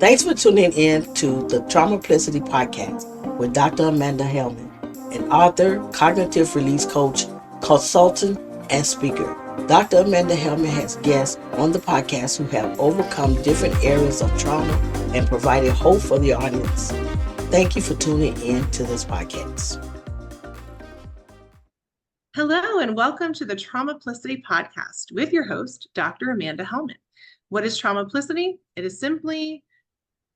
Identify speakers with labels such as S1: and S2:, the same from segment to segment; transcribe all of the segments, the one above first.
S1: Thanks for tuning in to the Traumaplicity podcast with Dr. Amanda Helman, an author, cognitive release coach, consultant, and speaker. Dr. Amanda Helman has guests on the podcast who have overcome different areas of trauma and provided hope for the audience. Thank you for tuning in to this podcast.
S2: Hello, and welcome to the Traumaplicity podcast with your host, Dr. Amanda Helman. What is Traumaplicity? It is simply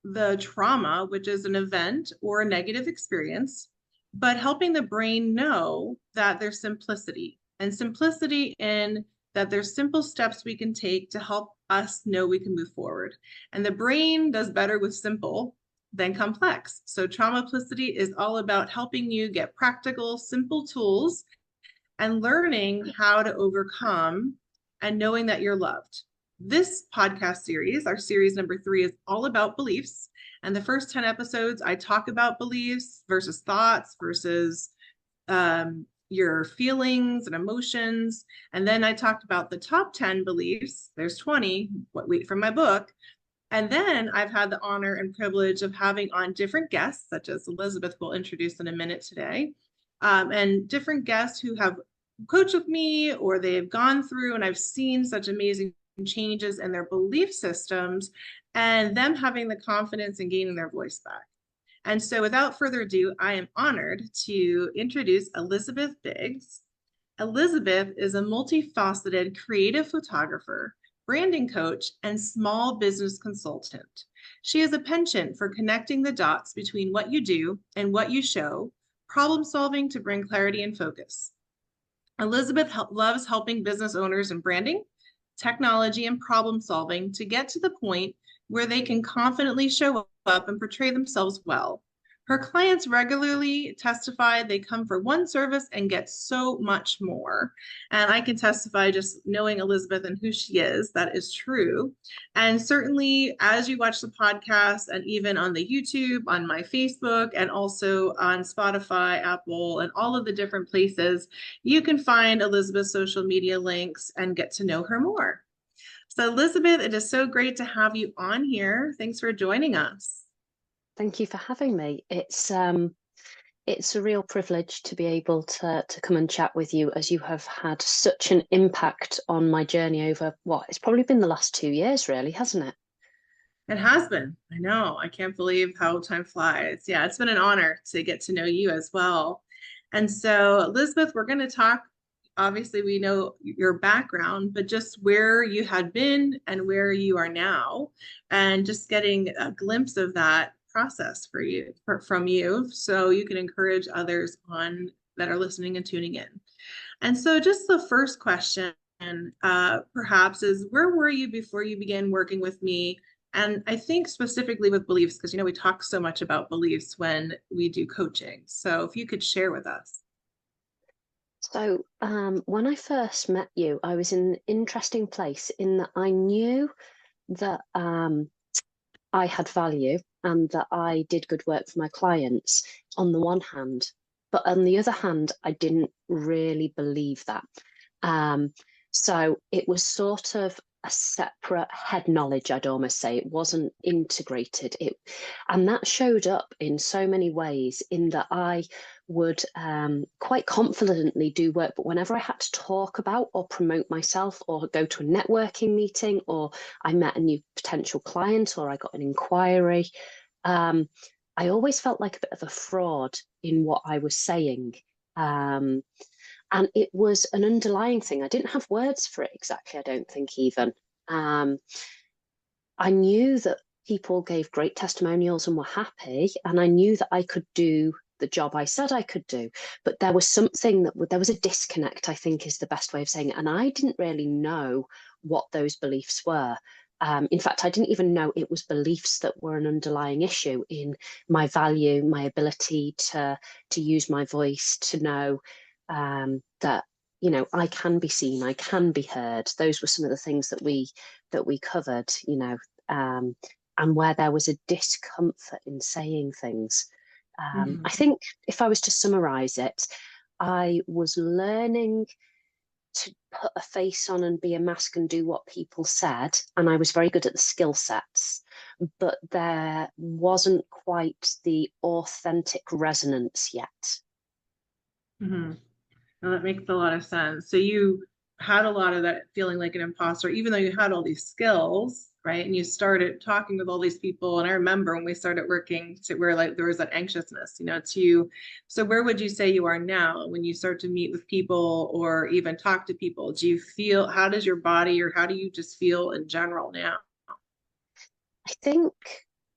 S2: the trauma, which is an event or a negative experience, but helping the brain know that there's simplicity in that there's simple steps we can take to help us know we can move forward. And the brain does better with simple than complex. So Traumaplicity is all about helping you get practical, simple tools and learning how to overcome and knowing that you're loved. This podcast series, our series number 3, is all about beliefs. And the first 10 episodes, I talk about beliefs versus thoughts versus your feelings and emotions. And then I talked about the top 10 beliefs. There's 20, wait from my book. And then I've had the honor and privilege of having on different guests, such as Elizabeth will introduce in a minute today, and different guests who have coached with me or they've gone through, and I've seen such amazing changes in their belief systems and them having the confidence and gaining their voice back. And so without further ado, I am honored to introduce Elizabeth Biggs. Elizabeth is a multifaceted creative photographer, branding coach, and small business consultant. She is a penchant for connecting the dots between what you do and what you show, problem solving to bring clarity and focus. Elizabeth loves helping business owners in branding, technology, and problem solving to get to the point where they can confidently show up and portray themselves well. Her clients regularly testify they come for one service and get so much more. And I can testify just knowing Elizabeth and who she is, that is true. And certainly as you watch the podcast and even on the YouTube, on my Facebook, and also on Spotify, Apple, and all of the different places, you can find Elizabeth's social media links and get to know her more. So Elizabeth, it is so great to have you on here. Thanks for joining us.
S3: Thank you for having me. It's a real privilege to be able to come and chat with you, as you have had such an impact on my journey over it's probably been the last 2 years, really, hasn't it?
S2: It has been. I know. I can't believe how time flies. Yeah, it's been an honor to get to know you as well. And so, Elizabeth, we're going to talk. Obviously, we know your background, but just where you had been and where you are now, and just getting a glimpse of that process from you, so you can encourage others that are listening and tuning in. And so just the first question perhaps is, where were you before you began working with me? And I think specifically with beliefs, because we talk so much about beliefs when we do coaching. So if you could share with us.
S3: So when I first met you, I was in an interesting place in that I knew that I had value and that I did good work for my clients on the one hand, but on the other hand, I didn't really believe that. So it was sort of a separate head knowledge, I'd almost say. It wasn't integrated. And that showed up in so many ways, in that I would quite confidently do work, but whenever I had to talk about or promote myself or go to a networking meeting, or I met a new potential client, or I got an inquiry, I always felt like a bit of a fraud in what I was saying. And it was an underlying thing. I didn't have words for it exactly, I don't think even. I knew that people gave great testimonials and were happy, and I knew that I could do the job I said I could do, but there was something there was a disconnect, I think is the best way of saying it, and I didn't really know what those beliefs were. In fact, I didn't even know it was beliefs that were an underlying issue in my value, my ability to use my voice, to know that I can be seen, I can be heard. Those were some of the things that we covered, and where there was a discomfort in saying things. I think if I was to summarize it, I was learning to put a face on and be a mask and do what people said, and I was very good at the skill sets, but there wasn't quite the authentic resonance yet.
S2: Mm-hmm. Well, that makes a lot of sense. So you had a lot of that feeling like an imposter, even though you had all these skills, right? And you started talking with all these people. And I remember when we started working, to where like there was that anxiousness, to you. So where would you say you are now when you start to meet with people or even talk to people? Do you feel, how does your body, or how do you just feel in general now?
S3: I think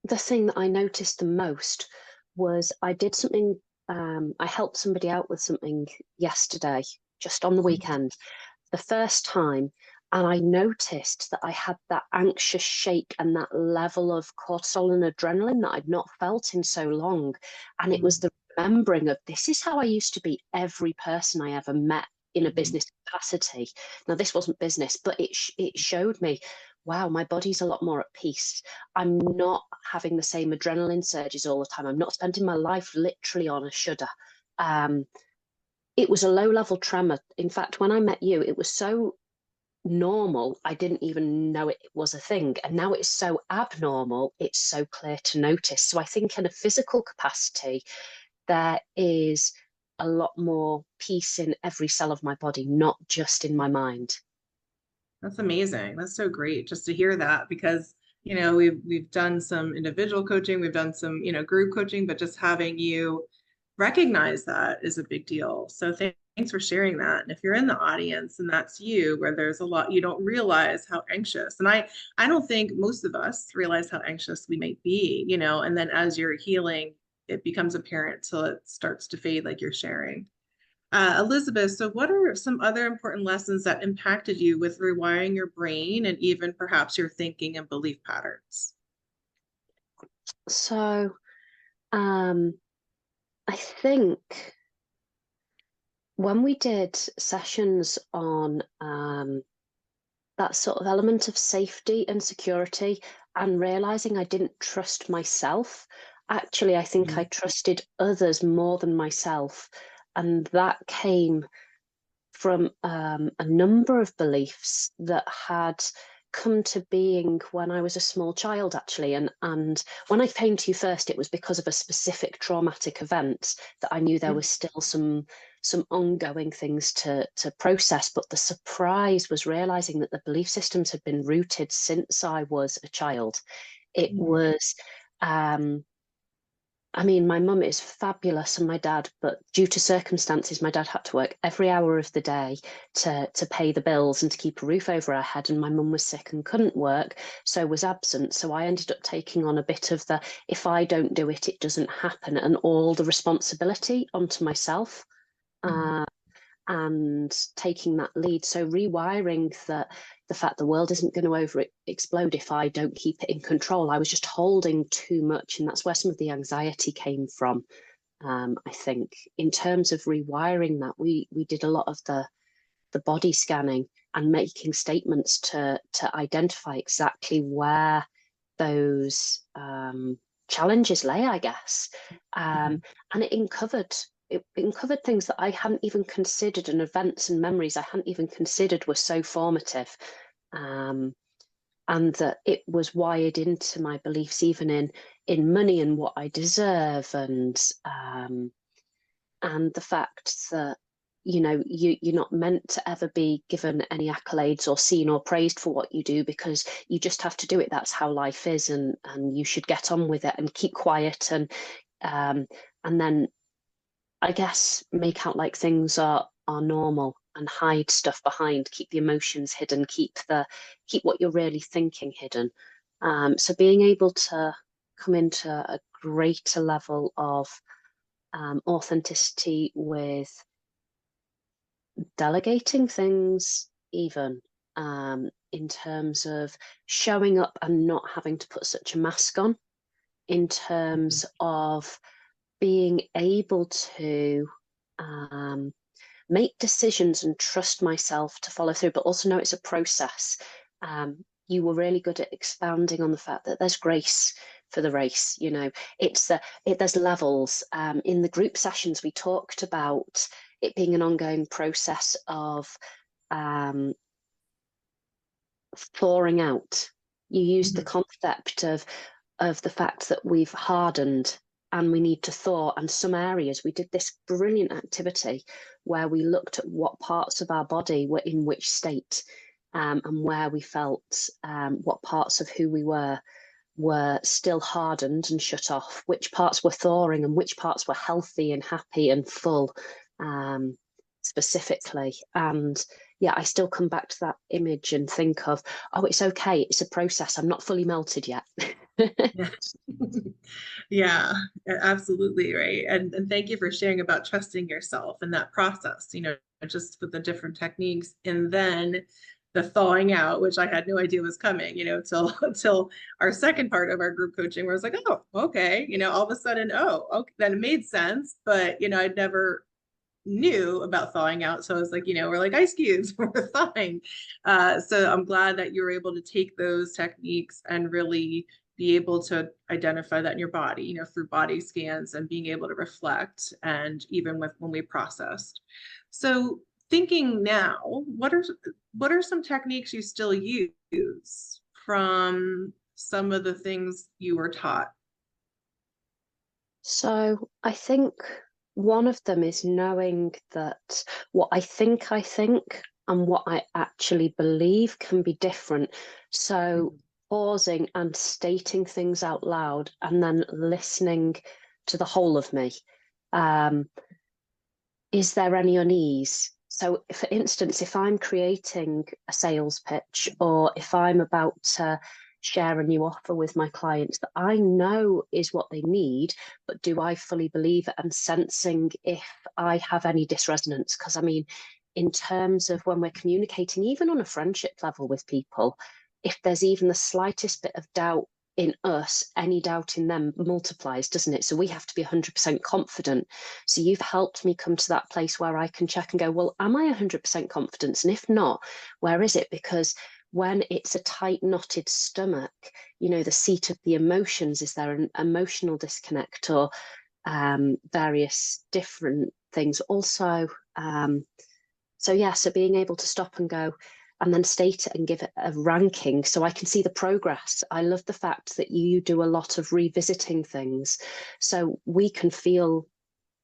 S3: the thing that I noticed the most was I did something, I helped somebody out with something yesterday, just on the weekend, the first time. And I noticed that I had that anxious shake and that level of cortisol and adrenaline that I'd not felt in so long. And it was the remembering of, this is how I used to be every person I ever met in a business capacity. Now, this wasn't business, but it showed me, wow, my body's a lot more at peace. I'm not having the same adrenaline surges all the time. I'm not spending my life literally on a shudder. It was a low-level tremor. In fact, when I met you, it was so normal, I didn't even know it was a thing. And now it's so abnormal, it's so clear to notice. So I think in a physical capacity, there is a lot more peace in every cell of my body, not just in my mind.
S2: That's amazing. That's so great just to hear that, because we've done some individual coaching, we've done some group coaching, but just having you recognize that is a big deal. So thanks for sharing that. And if you're in the audience and that's you, where there's a lot, you don't realize how anxious, and I don't think most of us realize how anxious we might be, and then as you're healing, it becomes apparent till it starts to fade, like you're sharing. Elizabeth, so what are some other important lessons that impacted you with rewiring your brain and even perhaps your thinking and belief patterns?
S3: So I think when we did sessions on that sort of element of safety and security and realizing I didn't trust myself, actually, I think I trusted others more than myself. And that came from a number of beliefs that had come to being when I was a small child, actually. And when I came to you first, it was because of a specific traumatic event that I knew there was still some ongoing things to process. But the surprise was realizing that the belief systems had been rooted since I was a child. It was I mean, my mum is fabulous and my dad, but due to circumstances, my dad had to work every hour of the day to pay the bills and to keep a roof over our head. And my mum was sick and couldn't work, so was absent. So I ended up taking on a bit of the, if I don't do it, it doesn't happen, and all the responsibility onto myself. And taking that lead. So rewiring the fact the world isn't going to over explode if I don't keep it in control. I was just holding too much, and that's where some of the anxiety came from. I think in terms of rewiring that, we did a lot of the body scanning and making statements to identify exactly where those challenges lay, I guess. And it uncovered things that I hadn't even considered, and events and memories I hadn't even considered were so formative. And that it was wired into my beliefs, even in money and what I deserve, and the fact that you're not meant to ever be given any accolades or seen or praised for what you do, because you just have to do it. That's how life is, and you should get on with it and keep quiet, and then I guess make out like things are normal and hide stuff behind, keep the emotions hidden, keep what you're really thinking hidden. So being able to come into a greater level of authenticity with delegating things, even in terms of showing up and not having to put such a mask on, in terms of being able to make decisions and trust myself to follow through, but also know it's a process. You were really good at expounding on the fact that there's grace for the race. There's levels. In the group sessions, we talked about it being an ongoing process of thawing out You used the concept of the fact that we've hardened and we need to thaw. And some areas, we did this brilliant activity where we looked at what parts of our body were in which state, and where we felt what parts of who we were still hardened and shut off, which parts were thawing and which parts were healthy and happy and full, specifically. And yeah, I still come back to that image and think of, oh, it's okay, it's a process, I'm not fully melted yet.
S2: Yeah. Yeah, absolutely right. And thank you for sharing about trusting yourself in that process, just with the different techniques. And then the thawing out, which I had no idea was coming, till our second part of our group coaching, where I was like, oh, okay, all of a sudden, oh, okay, then it made sense. But I'd never knew about thawing out. So I was like, we're like ice cubes, we're thawing. So I'm glad that you were able to take those techniques and really be able to identify that in your body, through body scans and being able to reflect, and even with when we processed. So thinking now, what are some techniques you still use from some of the things you were taught?
S3: So I think one of them is knowing that what I think and what I actually believe can be different. So pausing and stating things out loud and then listening to the whole of me. Is there any unease? So, for instance, if I'm creating a sales pitch, or if I'm about to share a new offer with my clients that I know is what they need, but do I fully believe it, and sensing if I have any dysresonance? Because I mean, in terms of when we're communicating, even on a friendship level with people, if there's even the slightest bit of doubt in us, any doubt in them multiplies, doesn't it? So we have to be 100% confident. So you've helped me come to that place where I can check and go, well, am I 100% confident? And if not, where is it? Because when it's a tight knotted stomach, the seat of the emotions, is there an emotional disconnect, or various different things also? So being able to stop and go, and then state it and give it a ranking so I can see the progress. I love the fact that you do a lot of revisiting things, so we can feel,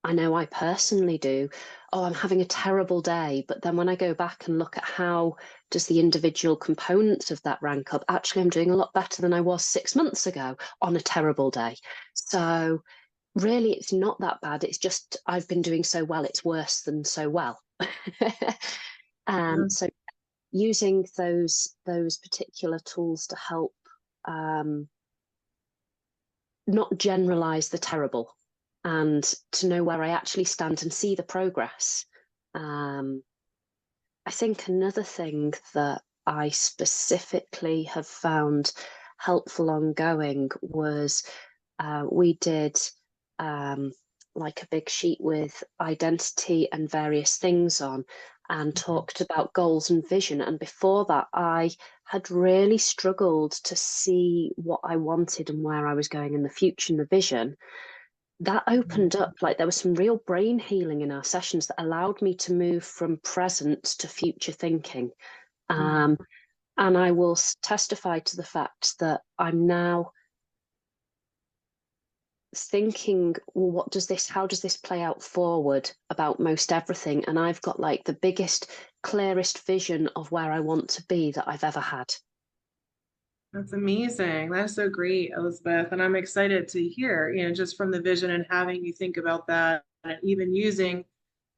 S3: I know I personally do, oh, I'm having a terrible day. But then when I go back and look at how does the individual components of that rank up, actually I'm doing a lot better than I was 6 months ago on a terrible day. So really it's not that bad. It's just I've been doing so well, it's worse than so well. So using those particular tools to help not generalize the terrible, and to know where I actually stand and see the progress. I think another thing that I specifically have found helpful ongoing was we did like a big sheet with identity and various things on, and talked about goals and vision. And before that, I had really struggled to see what I wanted and where I was going in the future and the vision. That opened up, like there was some real brain healing in our sessions that allowed me to move from present to future thinking. And I will testify to the fact that I'm now thinking, well, how does this play out forward about most everything? And I've got like the biggest, clearest vision of where I want to be that I've ever had.
S2: That's amazing. That's so great, Elizabeth. And I'm excited to hear, just from the vision and having you think about that, and even using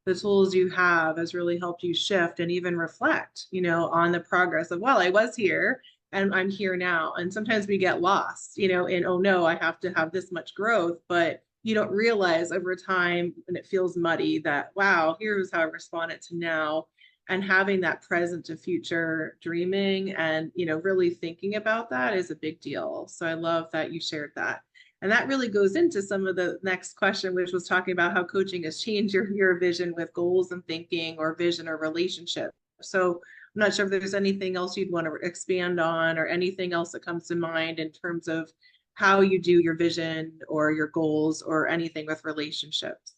S2: the tools you have has really helped you shift and even reflect, on the progress of, well, I was here and I'm here now. And sometimes we get lost, in, oh no, I have to have this much growth, but you don't realize over time when it feels muddy that, wow, here's how I responded to now. And having that present to future dreaming and, really thinking about that is a big deal. So I love that you shared that. And that really goes into some of the next question, which was talking about how coaching has changed your vision with goals and thinking, or vision or relationship. So I'm not sure if there's anything else you'd want to expand on, or anything else that comes to mind in terms of how you do your vision or your goals or anything with relationships.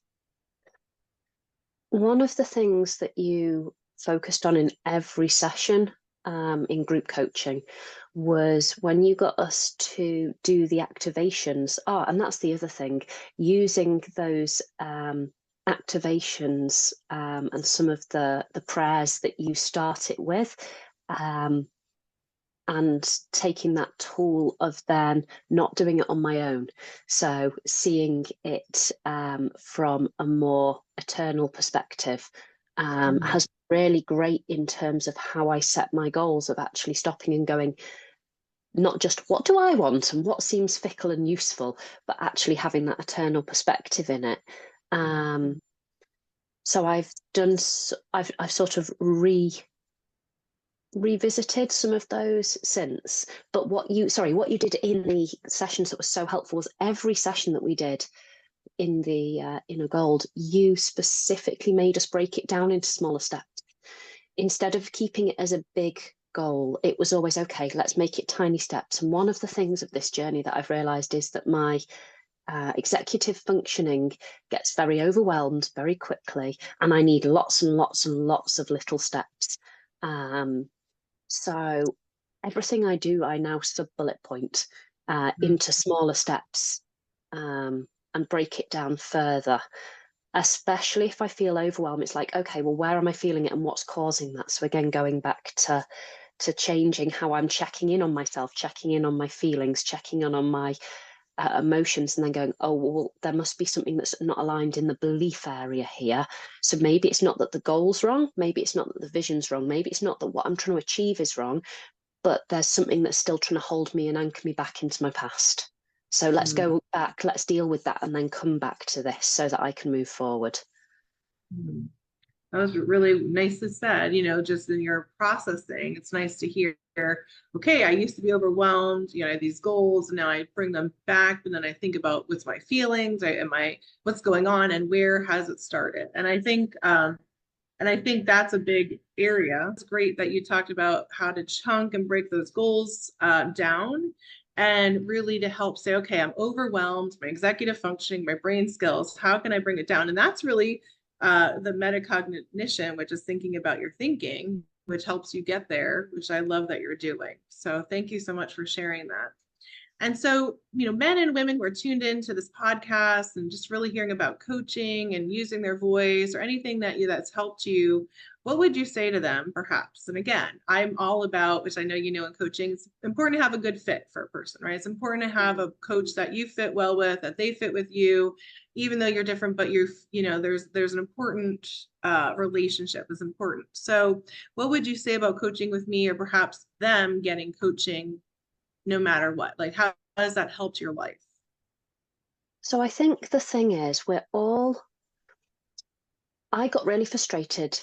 S3: One of the things that you focused on in every session in group coaching was when you got us to do the activations. Oh, and that's the other thing, using those activations and some of the prayers that you start it with, and taking that tool of then not doing it on my own. So seeing it from a more eternal perspective has been really great in terms of how I set my goals, of actually stopping and going, not just what do I want and what seems fickle and useful, but actually having that eternal perspective in it. So I've sort of revisited some of those since. But what you did in the sessions that was so helpful was every session that we did in the Inner Gold, you specifically made us break it down into smaller steps. Instead of keeping it as a big goal, it was always, okay, let's make it tiny steps. And one of the things of this journey that I've realized is that my executive functioning gets very overwhelmed very quickly, and I need lots and lots and lots of little steps. So everything I do, I now sub-bullet point into smaller steps and break it down further, especially if I feel overwhelmed. It's like, okay, well, where am I feeling it and what's causing that? So again, going back to changing how I'm checking in on myself, checking in on my feelings, checking in on my emotions, and then going, oh, well, there must be something that's not aligned in the belief area here. So maybe it's not that the goal's wrong, maybe it's not that the vision's wrong, maybe it's not that what I'm trying to achieve is wrong, but there's something that's still trying to hold me and anchor me back into my past. So let's go back, let's deal with that, and then come back to this so that I can move forward.
S2: That was really nicely said, just in your processing. It's nice to hear, okay, I used to be overwhelmed, I had these goals, and now I bring them back, and then I think about what's my feelings, what's going on, and where has it started? And I think that's a big area. It's great that you talked about how to chunk and break those goals down, and really to help say, okay, I'm overwhelmed, my executive functioning, my brain skills, how can I bring it down? And that's really the metacognition, which is thinking about your thinking, which helps you get there, which I love that you're doing. So thank you so much for sharing that. And so, men and women who are tuned into this podcast and just really hearing about coaching and using their voice or anything that's helped you, what would you say to them, perhaps? And again, I'm all about, which I know in coaching, it's important to have a good fit for a person, right? It's important to have a coach that you fit well with, that they fit with you, even though you're different, but there's an important relationship is important. So what would you say about coaching with me, or perhaps them getting coaching no matter what? Like, how has that helped your life?
S3: So I think the thing is, I got really frustrated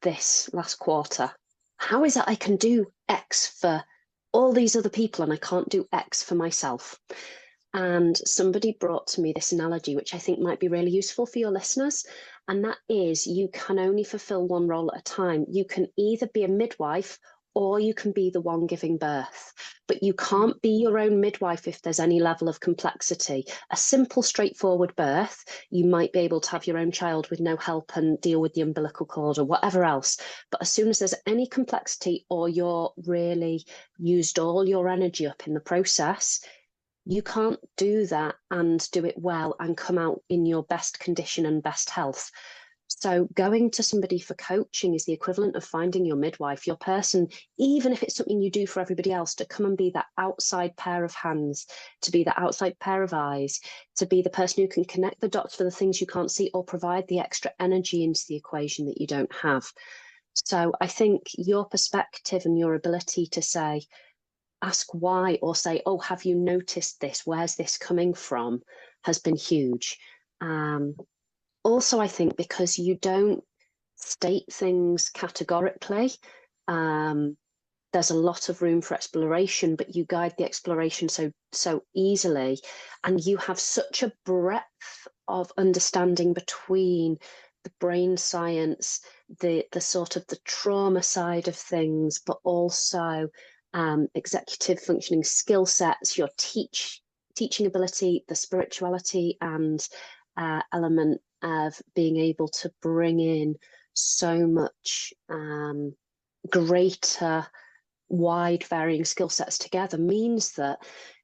S3: this last quarter. How is it I can do X for all these other people and I can't do X for myself? And somebody brought to me this analogy, which I think might be really useful for your listeners. And that is, you can only fulfill one role at a time. You can either be a midwife or you can be the one giving birth. But you can't be your own midwife if there's any level of complexity. A simple, straightforward birth, you might be able to have your own child with no help and deal with the umbilical cord or whatever else. But as soon as there's any complexity, or you're really used all your energy up in the process, you can't do that and do it well and come out in your best condition and best health. So going to somebody for coaching is the equivalent of finding your midwife, your person, even if it's something you do for everybody else, to come and be that outside pair of hands, to be that outside pair of eyes, to be the person who can connect the dots for the things you can't see, or provide the extra energy into the equation that you don't have. So I think your perspective and your ability to say, ask why, or say, oh, have you noticed this? Where's this coming from? Has been huge. Also, I think because you don't state things categorically, there's a lot of room for exploration, but you guide the exploration so easily, and you have such a breadth of understanding between the brain science, the sort of the trauma side of things, but also executive functioning skill sets, your teaching ability, the spirituality, and element of being able to bring in so much greater wide varying skill sets together means that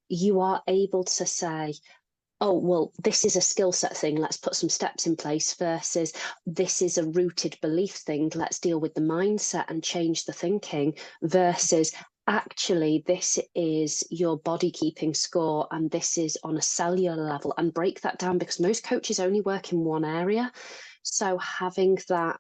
S3: you are able to say, oh, well, this is a skill set thing, let's put some steps in place, versus this is a rooted belief thing, let's deal with the mindset and change the thinking, versus actually this is your body keeping score and this is on a cellular level, and break that down, because most coaches only work in one area. So having that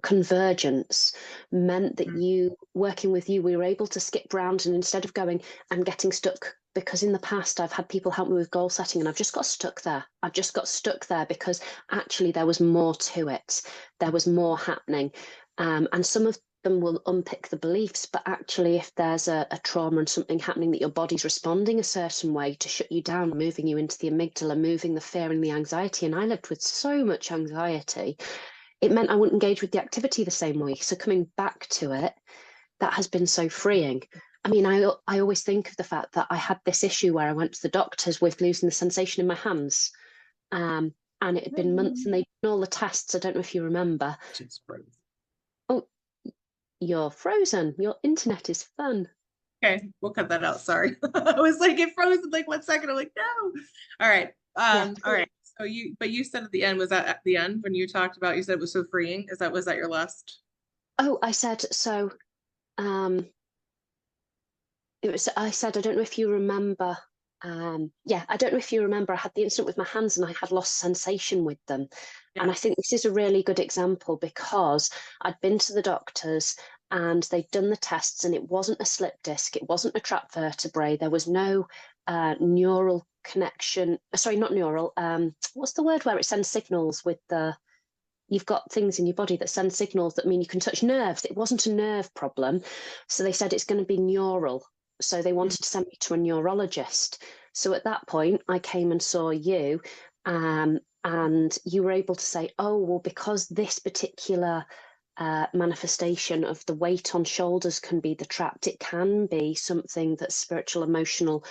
S3: convergence meant that working with you, we were able to skip round, and instead of going and getting stuck, because in the past I've had people help me with goal setting and I've just got stuck there. I've just got stuck there because actually there was more to it. There was more happening. And some of them will unpick the beliefs, but actually if there's a trauma and something happening that your body's responding a certain way to shut you down, moving you into the amygdala, moving the fear and the anxiety. And I lived with so much anxiety, it meant I wouldn't engage with the activity the same way. So coming back to it, that has been so freeing. I mean, I always think of the fact that I had this issue where I went to the doctors with losing the sensation in my hands. And it had been months and they'd done all the tests. I don't know if you remember.
S2: She's frozen.
S3: Oh, you're frozen. Your internet is fun.
S2: Okay, we'll cut that out. Sorry. I was like, it froze in like 1 second. I'm like, no. All right. All right. So you said at the end, was that at the end when you talked about, you said it was so freeing? Was that your last?
S3: Oh, I said, so, I said, I don't know if you remember. I don't know if you remember, I had the incident with my hands and I had lost sensation with them. Yeah. And I think this is a really good example because I'd been to the doctors and they'd done the tests and it wasn't a slip disc, it wasn't a trap vertebrae, there was no neural connection. Sorry, not neural. What's the word where it sends signals with the... You've got things in your body that send signals that mean you can touch nerves. It wasn't a nerve problem. So they said it's going to be neural. So they wanted to send me to a neurologist. So at that point, I came and saw you, and you were able to say, oh, well, because this particular manifestation of the weight on shoulders can be the trapped, it can be something that's spiritual, emotional,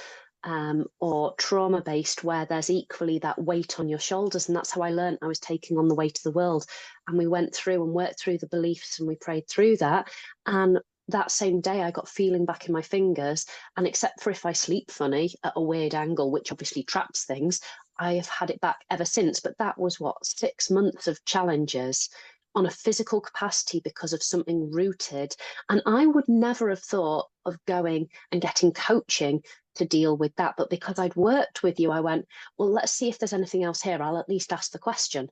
S3: or trauma-based, where there's equally that weight on your shoulders. And that's how I learned I was taking on the weight of the world. And we went through and worked through the beliefs and we prayed through that. And that same day I got feeling back in my fingers, and except for if I sleep funny at a weird angle, which obviously traps things, I have had it back ever since. But that was 6 months of challenges on a physical capacity because of something rooted. And I would never have thought of going and getting coaching to deal with that. But because I'd worked with you, I went, well, let's see if there's anything else here. I'll at least ask the question,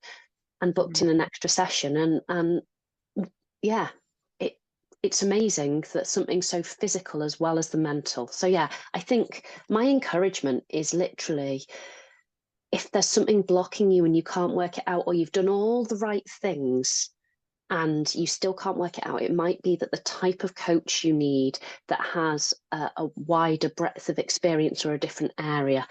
S3: and booked in an extra session. And yeah, it's amazing that something so physical as well as the mental. So yeah, I think my encouragement is literally, if there's something blocking you and you can't work it out, or you've done all the right things and you still can't work it out, it might be that the type of coach you need that has a wider breadth of experience or a different area.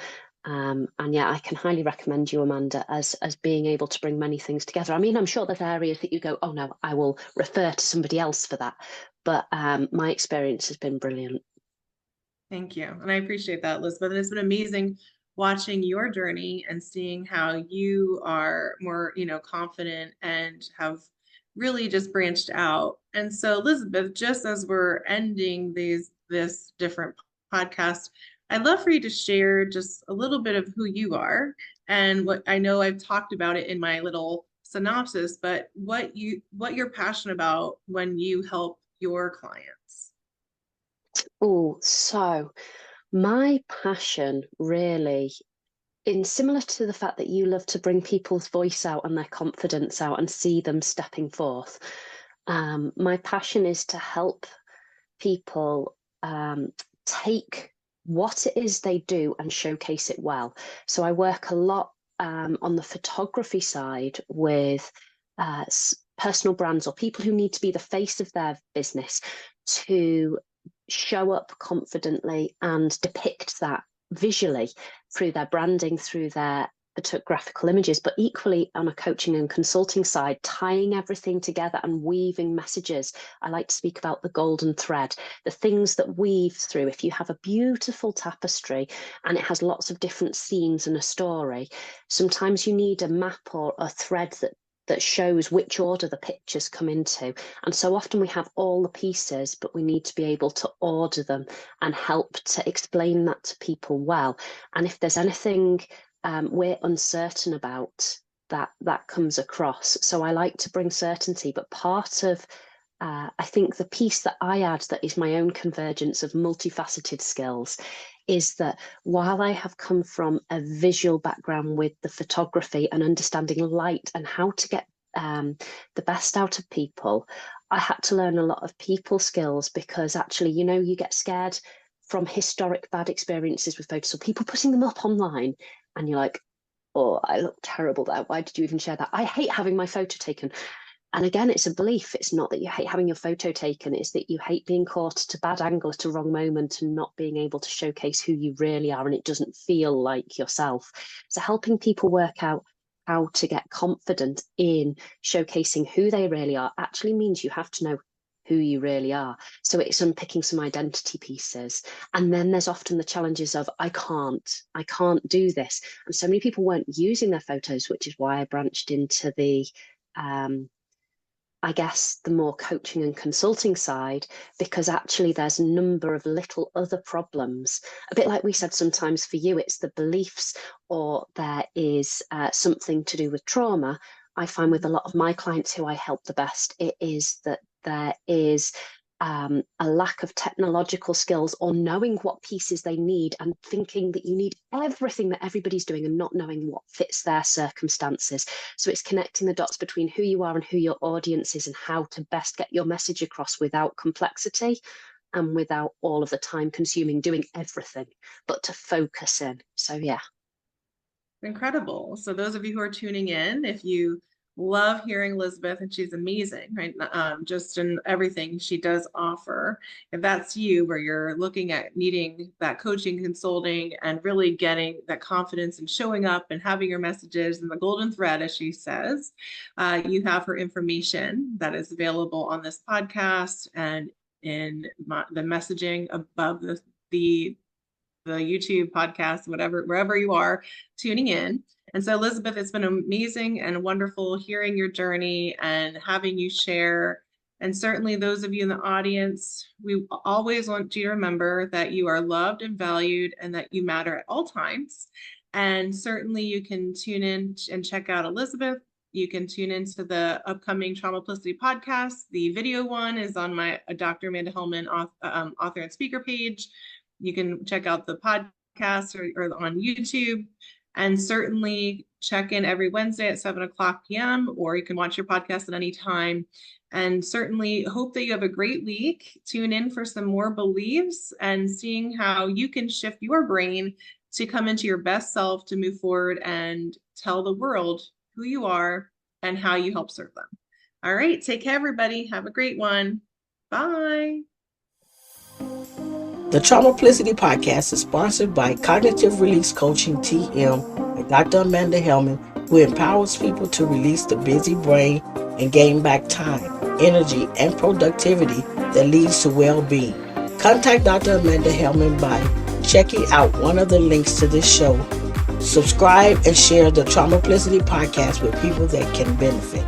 S3: And yeah, I can highly recommend you, Amanda, as being able to bring many things together. I mean, I'm sure there's areas that you go, oh no, I will refer to somebody else for that. But my experience has been brilliant.
S2: Thank you. And I appreciate that, Elizabeth. It's been amazing watching your journey and seeing how you are more, confident and have really just branched out. And so, Elizabeth, just as we're ending this different podcast, I'd love for you to share just a little bit of who you are and what I know I've talked about it in my little synopsis, but what you're passionate about when you help your clients.
S3: Oh, so my passion really, in similar to the fact that you love to bring people's voice out and their confidence out and see them stepping forth, my passion is to help people take what it is they do and showcase it well. So I work a lot on the photography side with personal brands or people who need to be the face of their business to show up confidently and depict that visually through their branding, through their photographical images, but equally on a coaching and consulting side, tying everything together and weaving messages. I like to speak about the golden thread, the things that weave through. If you have a beautiful tapestry and it has lots of different scenes and a story, sometimes you need a map or a thread that that shows which order the pictures come into. And so often we have all the pieces, but we need to be able to order them and help to explain that to people well. And if there's anything we're uncertain about, that comes across. So I like to bring certainty, but part of I think the piece that I add that is my own convergence of multifaceted skills is that while I have come from a visual background with the photography and understanding light and how to get the best out of people, I had to learn a lot of people skills, because actually, you get scared from historic bad experiences with photos or people putting them up online, and you're like, oh, I look terrible there. Why did you even share that? I hate having my photo taken. And again, it's a belief. It's not that you hate having your photo taken, it's that you hate being caught at a bad angle at a wrong moment and not being able to showcase who you really are, and it doesn't feel like yourself. So helping people work out how to get confident in showcasing who they really are actually means you have to know who you really are. So it's unpicking some identity pieces. And then there's often the challenges of, I can't do this. And so many people weren't using their photos, which is why I branched into the I guess the more coaching and consulting side, because actually there's a number of little other problems. A bit like we said, sometimes for you, it's the beliefs, or there is something to do with trauma. I find with a lot of my clients who I help the best, it is that there is a lack of technological skills or knowing what pieces they need, and thinking that you need everything that everybody's doing and not knowing what fits their circumstances. So it's connecting the dots between who you are and who your audience is, and how to best get your message across without complexity and without all of the time consuming doing everything, but to focus in. So yeah.
S2: Incredible. So those of you who are tuning in, if you love hearing Elizabeth, and she's amazing, right? Just in everything she does offer. If that's you, where you're looking at needing that coaching, consulting, and really getting that confidence and showing up and having your messages and the golden thread, as she says, you have her information that is available on this podcast and in the messaging above the YouTube podcast, whatever, wherever you are tuning in. And so, Elizabeth, it's been amazing and wonderful hearing your journey and having you share. And certainly those of you in the audience, we always want you to remember that you are loved and valued and that you matter at all times. And certainly you can tune in and check out Elizabeth. You can tune into the upcoming Traumaplicity podcast. The video one is on my Dr. Amanda Helman author and speaker page. You can check out the podcast or on YouTube. And certainly check in every Wednesday at 7:00 p.m. or you can watch your podcast at any time. And certainly hope that you have a great week. Tune in for some more beliefs and seeing how you can shift your brain to come into your best self, to move forward and tell the world who you are and how you help serve them. All right, take care, everybody. Have a great one. Bye.
S1: The Traumaplicity podcast is sponsored by Cognitive Release Coaching TM and Dr. Amanda Helman, who empowers people to release the busy brain and gain back time, energy, and productivity that leads to well-being. Contact Dr. Amanda Helman by checking out one of the links to this show. Subscribe and share the Traumaplicity podcast with people that can benefit.